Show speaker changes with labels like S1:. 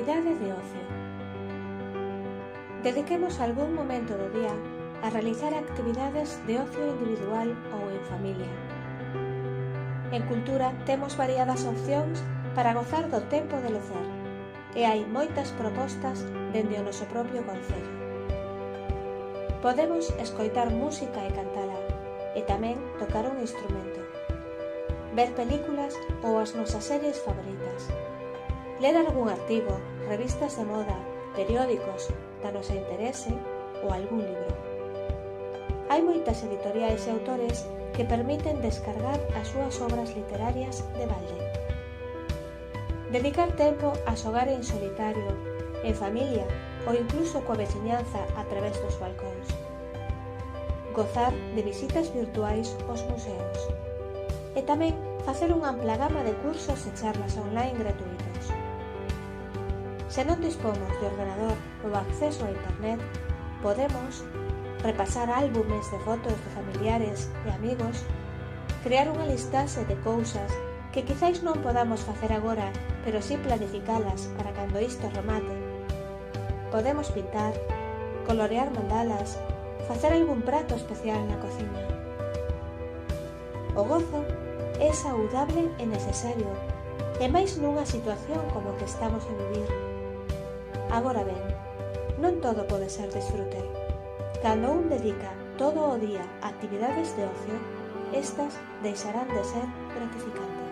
S1: actividade de ocio. Dediquemos algún momento do día a realizar actividades de ocio individual ou en familia. En cultura temos variadas opcións para gozar do tempo de lecer e hai moitas propostas dende o noso propio concello. Podemos escoitar música e cantala e tamén tocar un instrumento, ver películas ou as nosas series favoritas, ler algún artigo, revistas de moda, periódicos da nosa interese ou algún libro. Hai moitas editoriais e autores que permiten descargar as súas obras literarias de balde. Dedicar tempo a xogar en solitario, en familia ou incluso coa veciñanza a través dos balcóns. Gozar de visitas virtuais aos museos. E tamén facer unha ampla gama de cursos e charlas online gratuitos. Se non dispomos de ordenador ou acceso a internet, podemos repasar álbumes de fotos de familiares e amigos, crear unha listaxe de cousas que quizáis non podamos facer agora, pero sí planificalas para cando isto remate. Podemos pintar, colorear mandalas, facer algún prato especial na cociña. O gozo é saudable e necesario, e máis nunha situación como que estamos a vivir. Agora ben, non todo pode ser disfrute. Cando un dedica todo o día a actividades de ocio, estas deixarán de ser gratificantes.